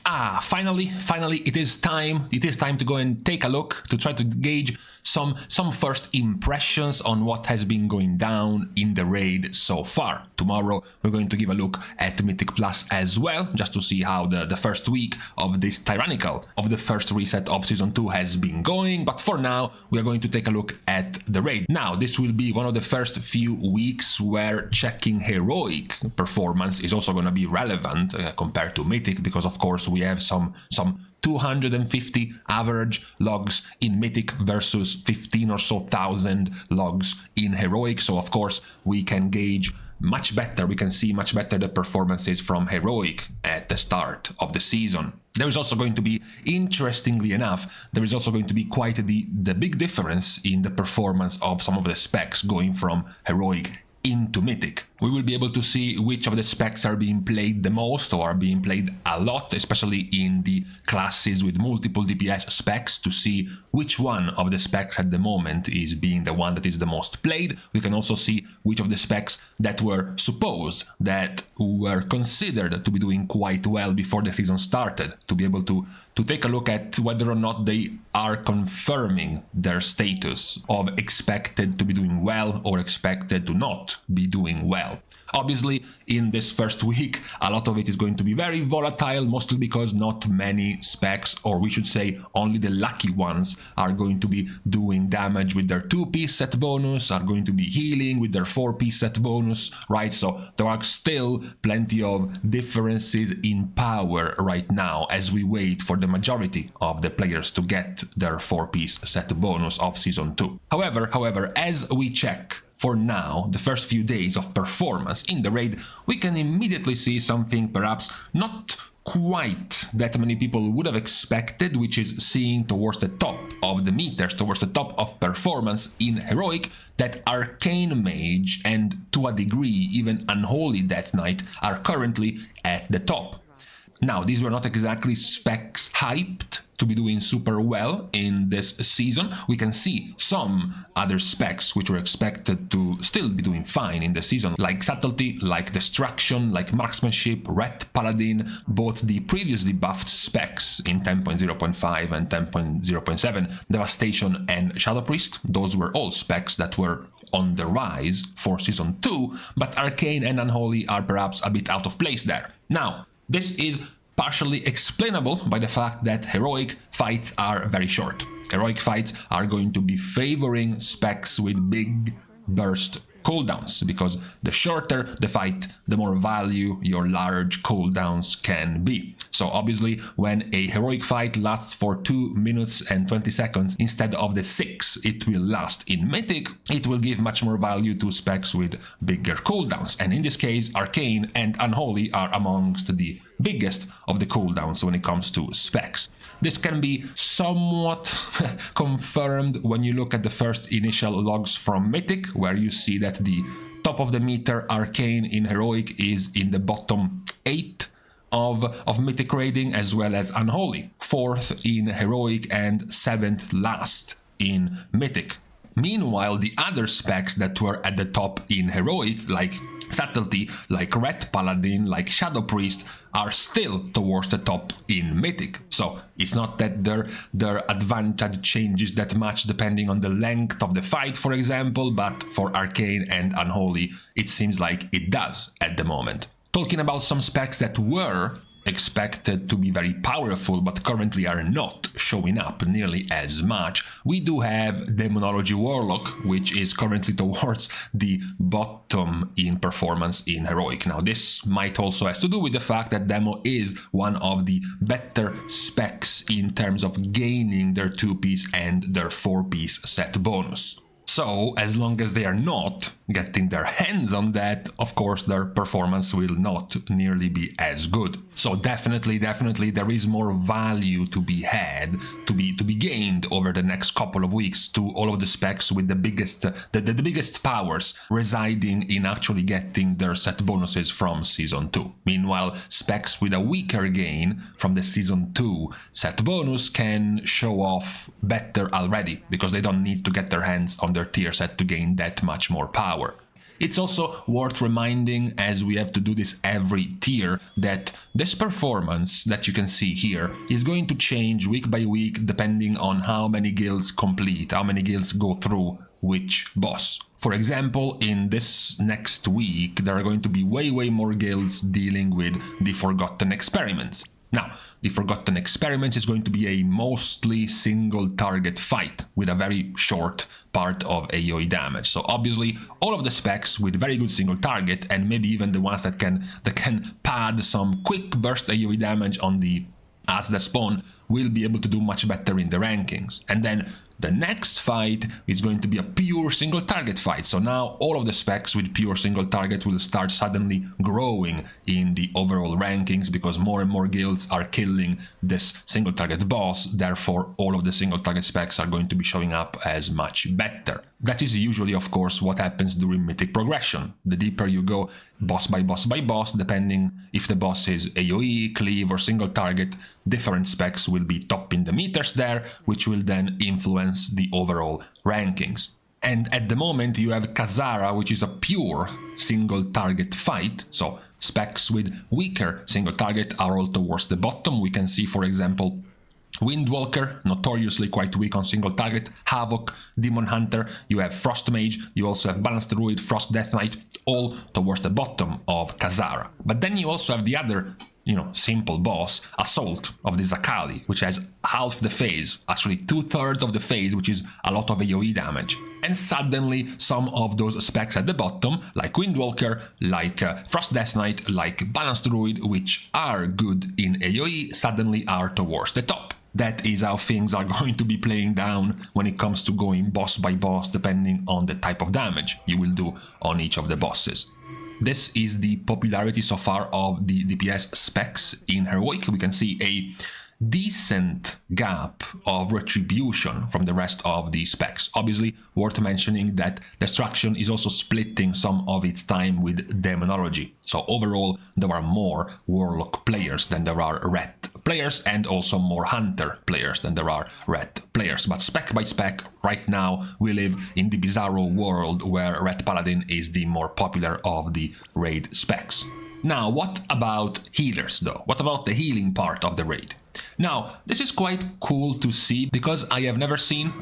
Finally, it is time. It is time to go and take a look to try to gauge some first impressions on what has been going down in the raid so far. Tomorrow, we're going to give a look at Mythic Plus as well, just to see how the first week of this tyrannical, of the first reset of Season 2 has been going. But for now, we are going to take a look at the raid. Now, this will be one of the first few weeks where checking heroic performance is also going to be relevant compared to Mythic, because of course we have some 250 average logs in Mythic versus 15 or so thousand logs in heroic. So of course we can gauge much better, we can see much better the performances from heroic at the start of the season. There is also going to be, interestingly enough, there is also going to be quite the big difference in the performance of some of the specs going from heroic into Mythic. We will be able to see which of the specs are being played the most or are being played a lot, especially in the classes with multiple DPS specs, to see which one of the specs at the moment is being the one that is the most played. We can also see which of the specs that were supposed, that were considered to be doing quite well before the season started, to be able to take a look at whether or not they are confirming their status of expected to be doing well or expected to not be doing well. Obviously, in this first week, a lot of it is going to be very volatile, mostly because not many specs, or we should say only the lucky ones, are going to be doing damage with their 2-piece set bonus, are going to be healing with their 4-piece set bonus, right? So there are still plenty of differences in power right now as we wait for the majority of the players to get their 4-piece set bonus of Season 2. However, as we check for now the first few days of performance in the raid, we can immediately see something perhaps not quite that many people would have expected, which is seeing towards the top of the meters, towards the top of performance in heroic, that Arcane Mage and to a degree even Unholy Death Knight are currently at the top. Now, these were not exactly specs hyped to be doing super well in this season. We can see some other specs which were expected to still be doing fine in the season, like Subtlety, like Destruction, like Marksmanship, Ret Paladin, both the previously buffed specs in 10.0.5 and 10.0.7, Devastation and Shadow Priest. Those were all specs that were on the rise for Season 2, but Arcane and Unholy are perhaps a bit out of place there. Now, this is partially explainable by the fact that heroic fights are very short. Heroic fights are going to be favoring specs with big burst cooldowns, because the shorter the fight, the more value your large cooldowns can be. So obviously, when a heroic fight lasts for 2 minutes and 20 seconds instead of the 6 it will last in Mythic, it will give much more value to specs with bigger cooldowns. And in this case, Arcane and Unholy are amongst the biggest of the cooldowns when it comes to specs. This can be somewhat confirmed when you look at the first initial logs from Mythic, where you see that the top of the meter Arcane in heroic is in the bottom 8 of Mythic rating, as well as Unholy, 4th in heroic and 7th last in Mythic. Meanwhile, the other specs that were at the top in heroic, like Subtlety, like Ret Paladin, like Shadow Priest, are still towards the top in Mythic. So it's not that their advantage changes that much depending on the length of the fight, for example, but for Arcane and Unholy, it seems like it does at the moment. Talking about some specs that were expected to be very powerful but currently are not showing up nearly as much, we do have Demonology Warlock, which is currently towards the bottom in performance in heroic. Now, this might also have to do with the fact that Demo is one of the better specs in terms of gaining their 2-piece and their 4-piece set bonus. So, as long as they are not getting their hands on that, of course their performance will not nearly be as good. So definitely there is more value to be had, to be gained over the next couple of weeks to all of the specs with the biggest powers residing in actually getting their set bonuses from Season 2. Meanwhile, specs with a weaker gain from the Season 2 set bonus can show off better already, because they don't need to get their hands on their tier set to gain that much more power. It's also worth reminding, as we have to do this every tier, that this performance that you can see here is going to change week by week depending on how many guilds complete, how many guilds go through which boss. For example, in this next week, there are going to be way more guilds dealing with the Forgotten Experiments. Now, the Forgotten Experiments is going to be a mostly single target fight with a very short part of AoE damage. So obviously, all of the specs with very good single target, and maybe even the ones that can pad some quick burst AoE damage on the as the spawn, will be able to do much better in the rankings. And then the next fight is going to be a pure single target fight. So now all of the specs with pure single target will start suddenly growing in the overall rankings, because more and more guilds are killing this single target boss. Therefore, all of the single target specs are going to be showing up as much better. That is usually, of course, what happens during Mythic progression. The deeper you go, boss by boss by boss, depending if the boss is AoE, cleave or single target, different specs will be topping the meters there, which will then influence the overall rankings. And at the moment you have Khazara, which is a pure single target fight, so specs with weaker single target are all towards the bottom. We can see, for example, Windwalker, notoriously quite weak on single target, Havoc, Demon Hunter, you have Frost Mage, you also have Balanced Druid, Frost Death Knight, all towards the bottom of Khazara. But then you also have the other, simple boss, Assault of the Zakali, which has half the phase, actually 2/3 of the phase, which is a lot of AoE damage. And suddenly some of those specs at the bottom, like Windwalker, like Frost Death Knight, like Balanced Druid, which are good in AoE, suddenly are towards the top. That is how things are going to be playing down when it comes to going boss by boss, depending on the type of damage you will do on each of the bosses. This is the popularity so far of the DPS specs in Heroic. We can see a decent gap of retribution from the rest of the specs. Obviously, worth mentioning that Destruction is also splitting some of its time with Demonology. So overall, there are more Warlock players than there are Ret players, and also more Hunter players than there are Ret players. But spec by spec, right now, we live in the bizarro world where Ret Paladin is the more popular of the raid specs. Now, what about healers, though? What about the healing part of the raid? Now, this is quite cool to see, because I have never seen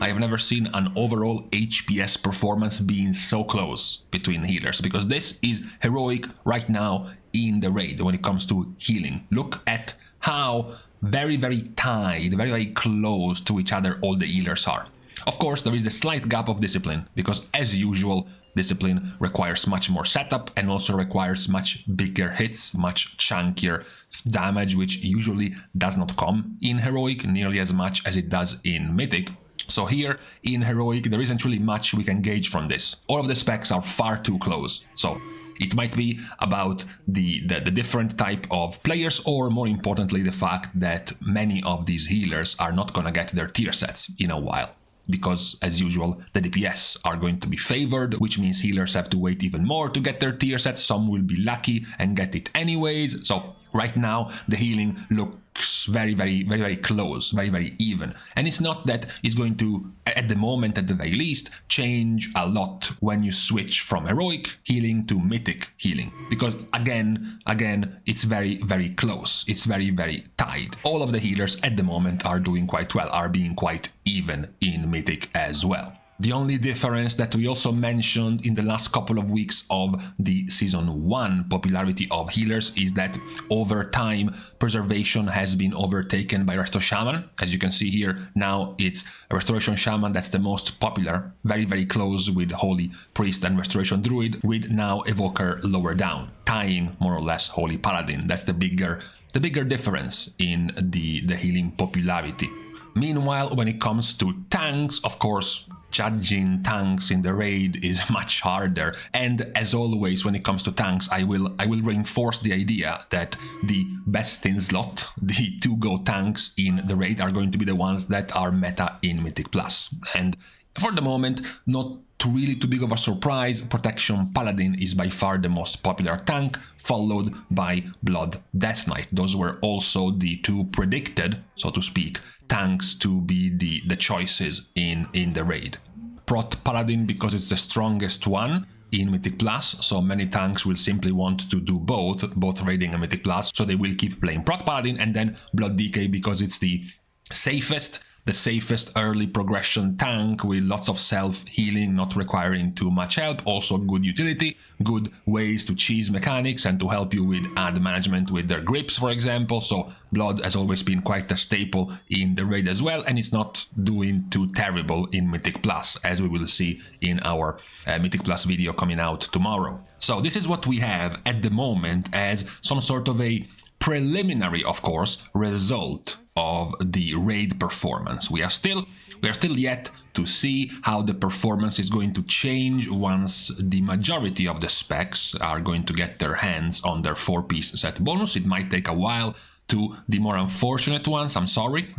an overall HPS performance being so close between healers, because this is Heroic right now in the raid when it comes to healing. Look at how very tied, very close to each other all the healers are. Of course, there is a slight gap of discipline, because as usual, discipline requires much more setup and also requires much bigger hits, much chunkier damage, which usually does not come in Heroic nearly as much as it does in Mythic. So here in Heroic, there isn't really much we can gauge from this. All of the specs are far too close. So it might be about the different type of players, or more importantly, the fact that many of these healers are not gonna get their tier sets in a while, because as usual, the DPS are going to be favored, which means healers have to wait even more to get their tier set. Some will be lucky and get it anyways. So right now, the healing looks very close, very even. And it's not that it's going to, at the moment at the very least, change a lot when you switch from Heroic healing to Mythic healing. Because again, it's very close. It's very tied. All of the healers at the moment are doing quite well, are being quite even in Mythic as well. The only difference that we also mentioned in the last couple of weeks of the Season 1 popularity of healers is that over time, Preservation has been overtaken by Resto Shaman. As you can see here, now it's Restoration Shaman that's the most popular, very close with Holy Priest and Restoration Druid, with now Evoker lower down, tying more or less Holy Paladin. That's the bigger difference in the healing popularity. Meanwhile, when it comes to tanks, of course, judging tanks in the raid is much harder, and as always when it comes to tanks, I will reinforce the idea that the best in slot, the 2-go tanks in the raid, are going to be the ones that are meta in Mythic Plus. And for the moment, not really too big of a surprise, Protection Paladin is by far the most popular tank, followed by Blood Death Knight. Those were also the two predicted, so to speak, tanks to be the choices in the raid. Prot Paladin, because it's the strongest one, in Mythic Plus, so many tanks will simply want to do both raiding and Mythic Plus, so they will keep playing Prot Paladin and then Blood DK because it's the safest early progression tank with lots of self-healing, not requiring too much help. Also good utility, good ways to cheese mechanics and to help you with ad management with their grips, for example. So Blood has always been quite a staple in the raid as well, and it's not doing too terrible in Mythic Plus, as we will see in our Mythic Plus video coming out tomorrow. So this is what we have at the moment as some sort of a preliminary, of course, result of the raid performance. We are still yet to see how the performance is going to change once the majority of the specs are going to get their hands on their 4-piece set bonus. It might take a while to the more unfortunate ones, I'm sorry,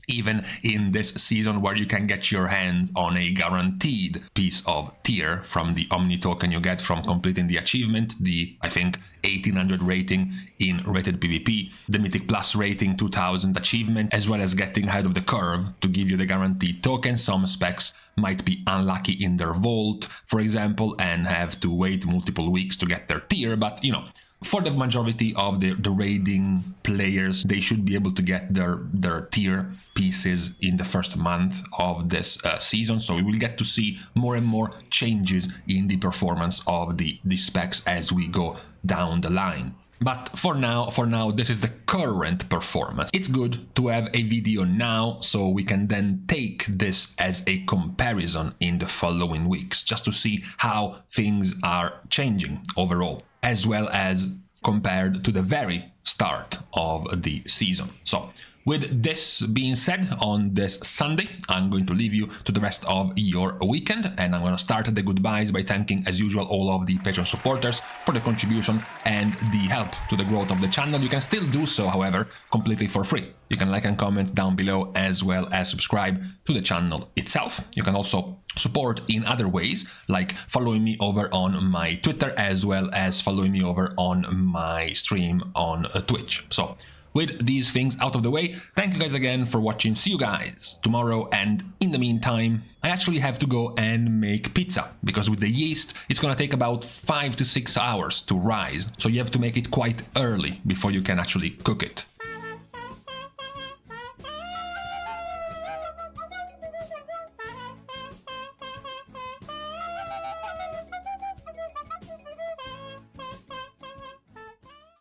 even in this season where you can get your hands on a guaranteed piece of tier from the Omni token you get from completing the achievement, the, I think, 1800 rating in rated PvP, the Mythic Plus rating 2000 achievement, as well as getting ahead of the curve to give you the guaranteed token. Some specs might be unlucky in their vault, for example, and have to wait multiple weeks to get their tier, but, you know, for the majority of the raiding players, they should be able to get their tier pieces in the first month of this season. So we will get to see more and more changes in the performance of the specs as we go down the line. But for now, this is the current performance. It's good to have a video now, so we can then take this as a comparison in the following weeks, just to see how things are changing overall, as well as compared to the very start of the season. So with this being said, on this Sunday, I'm going to leave you to the rest of your weekend, and I'm going to start the goodbyes by thanking, as usual, all of the Patreon supporters for the contribution and the help to the growth of the channel. You can still do so, however, completely for free. You can like and comment down below, as well as subscribe to the channel itself. You can also support in other ways, like following me over on my Twitter, as well as following me over on my stream on Twitch. So with these things out of the way, thank you guys again for watching. See you guys tomorrow, and in the meantime, I actually have to go and make pizza, because with the yeast, it's gonna take about 5 to 6 hours to rise, so you have to make it quite early before you can actually cook it.